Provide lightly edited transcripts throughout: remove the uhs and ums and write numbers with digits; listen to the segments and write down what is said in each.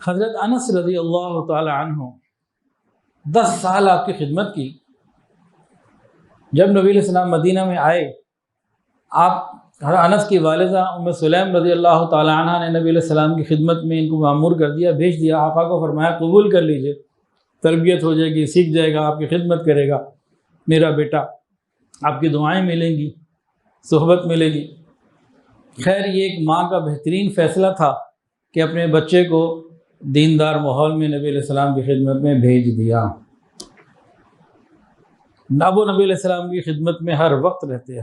حضرت انس رضی اللہ تعالی عنہ 10 سال آپ کی خدمت کی۔ جب نبی علیہ السلام مدینہ میں آئے، آپ انس کی والدہ ام سلیم رضی اللہ تعالی عنہ نے نبی علیہ السلام کی خدمت میں ان کو مأمور کر دیا، بھیج دیا۔ آقا کو فرمایا قبول کر لیجئے، تربیت ہو جائے گی، سیکھ جائے گا، آپ کی خدمت کرے گا میرا بیٹا، آپ کی دعائیں ملیں گی، صحبت ملے گی۔ خیر یہ ایک ماں کا بہترین فیصلہ تھا کہ اپنے بچے کو دیندار ماحول میں نبی علیہ السلام کی خدمت میں بھیج دیا۔ وہ نبی علیہ السلام کی خدمت میں ہر وقت رہتے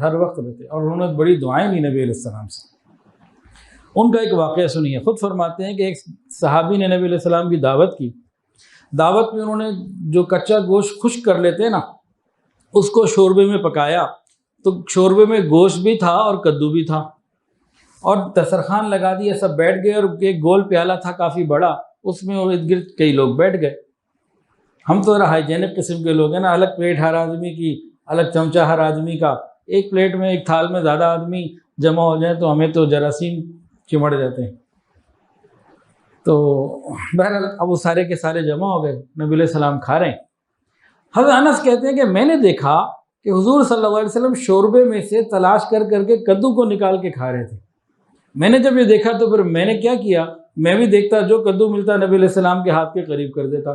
اور انہوں نے بڑی دعائیں لی نبی علیہ السلام سے۔ ان کا ایک واقعہ سنیے، خود فرماتے ہیں کہ ایک صحابی نے نبی علیہ السلام کی دعوت کی۔ دعوت میں انہوں نے جو کچا گوشت خشک کر لیتے نا، اس کو شوربے میں پکایا، تو شوربے میں گوشت بھی تھا اور کدو بھی تھا، اور دسترخوان لگا دیا، سب بیٹھ گئے، اور ایک گول پیالہ تھا کافی بڑا، اس میں ارد گرد کئی لوگ بیٹھ گئے۔ ہم تو ذرا ہائیجینک قسم کے لوگ ہیں نا، الگ پلیٹ ہر آدمی کی، الگ چمچہ ہر آدمی کا، ایک پلیٹ میں ایک تھال میں زیادہ آدمی جمع ہو جائیں تو ہمیں تو جراثیم چمڑ جاتے ہیں۔ تو بہرحال اب وہ سارے کے سارے جمع ہو گئے، نبی علیہ السلام کھا رہے ہیں۔ حضرت انس کہتے ہیں کہ میں نے دیکھا کہ حضور صلی اللہ علیہ وسلم شوربے میں سے تلاش کر کر کے کدو کو نکال کے کھا رہے تھے۔ میں نے جب یہ دیکھا تو پھر میں نے کیا کیا، میں بھی دیکھتا، جو کدو ملتا نبی علیہ السلام کے ہاتھ کے قریب کر دیتا،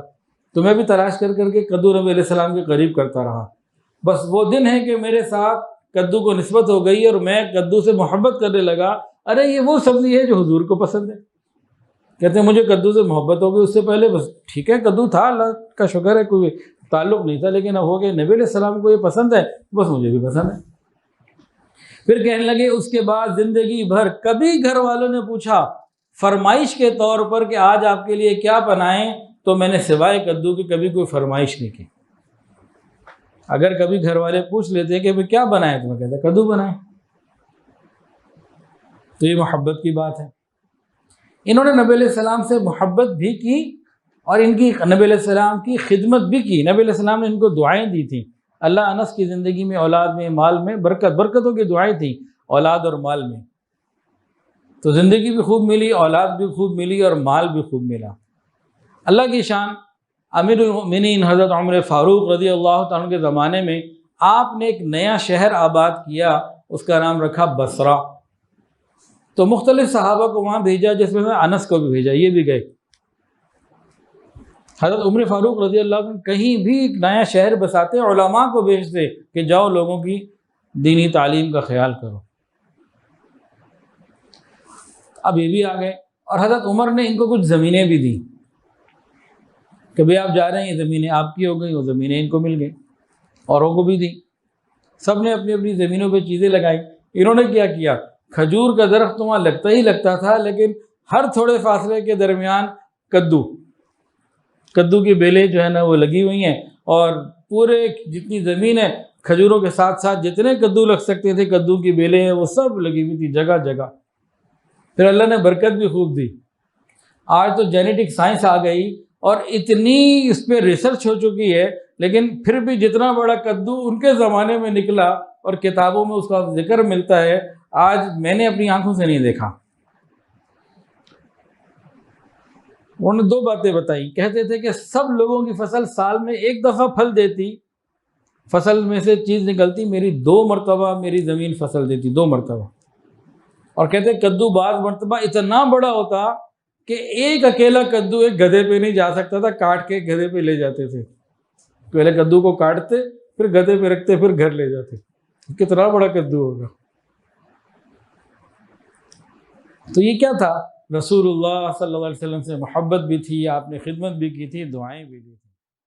تو میں بھی تلاش کر کر کے کدو نبی علیہ السلام کے قریب کرتا رہا۔ بس وہ دن ہے کہ میرے ساتھ کدو کو نسبت ہو گئی اور میں کدو سے محبت کرنے لگا۔ ارے یہ وہ سبزی ہے جو حضور کو پسند ہے۔ کہتے ہیں مجھے کدو سے محبت ہو گئی، اس سے پہلے بس ٹھیک ہے کدو تھا، اللہ کا شکر ہے، کوئی تعلق نہیں تھا، لیکن اب ہو گیا نبی علیہ السلام کو یہ پسند ہے، بس مجھے بھی پسند ہے۔ پھر کہنے لگے اس کے بعد زندگی بھر کبھی گھر والوں نے پوچھا فرمائش کے طور پر کہ آج آپ کے لیے کیا بنائیں، تو میں نے سوائے کدو کی کبھی کوئی فرمائش نہیں کی۔ اگر کبھی گھر والے پوچھ لیتے کہ کیا بنائیں، تو میں کہتا کدو بنائیں۔ تو یہ محبت کی بات ہے۔ انہوں نے نبی علیہ السلام سے محبت بھی کی اور ان کی نبی علیہ السلام کی خدمت بھی کی۔ نبی علیہ السلام نے ان کو دعائیں دی تھیں۔ اللہ انس کی زندگی میں، اولاد میں، مال میں برکتوں کی دعائیں تھیں، اولاد اور مال میں۔ تو زندگی بھی خوب ملی، اولاد بھی خوب ملی اور مال بھی خوب ملا۔ اللہ کی شان، امیر المؤمنین حضرت عمر فاروق رضی اللہ تعالیٰ کے زمانے میں آپ نے ایک نیا شہر آباد کیا، اس کا نام رکھا بصرہ۔ تو مختلف صحابہ کو وہاں بھیجا، جس میں انس کو بھی بھیجا، یہ بھی گئے۔ حضرت عمر فاروق رضی اللہ عنہ کہیں بھی ایک نیا شہر بساتے، علماء کو بھیجتے کہ جاؤ لوگوں کی دینی تعلیم کا خیال کرو۔ اب یہ بھی آ گئے، اور حضرت عمر نے ان کو کچھ زمینیں بھی دی کہ بھئی آپ جا رہے ہیں، یہ زمینیں آپ کی ہو گئی، وہ زمینیں ان کو مل گئی، اوروں کو بھی دی۔ سب نے اپنی اپنی زمینوں پہ چیزیں لگائی۔ انہوں نے کیا کیا، کھجور کا درخت تو وہاں لگتا ہی لگتا تھا، لیکن ہر تھوڑے فاصلے کے درمیان کدو کی بیلیں جو ہے نا وہ لگی ہوئی ہیں، اور پورے جتنی زمین ہے کھجوروں کے ساتھ ساتھ جتنے کدو لگ سکتے تھے، کدو کی بیلیں ہیں وہ سب لگی ہوئی تھی جگہ جگہ۔ پھر اللہ نے برکت بھی خوب دی۔ آج تو جینیٹک سائنس آ گئی اور اتنی اس پہ ریسرچ ہو چکی ہے، لیکن پھر بھی جتنا بڑا کدو ان کے زمانے میں نکلا اور کتابوں میں اس کا ذکر ملتا ہے، آج میں نے اپنی آنکھوں سے نہیں دیکھا۔ انہوں نے 2 باتیں بتائی، کہتے تھے کہ سب لوگوں کی فصل سال میں ایک دفعہ پھل دیتی، فصل میں سے چیز نکلتی، میری 2 مرتبہ میری زمین فصل دیتی، 2 مرتبہ۔ اور کہتے کدو بعض مرتبہ اتنا بڑا ہوتا کہ ایک اکیلا کدو ایک گدھے پہ نہیں جا سکتا تھا، کاٹ کے گدھے پہ لے جاتے تھے۔ پہلے کدو کو کاٹتے، پھر گدھے پہ رکھتے، پھر گھر لے جاتے۔ کتنا بڑا کدو ہوگا۔ تو یہ کیا تھا، رسول اللہ صلی اللہ علیہ وسلم سے محبت بھی تھی، آپ نے خدمت بھی کی تھی، دعائیں بھی دی تھی۔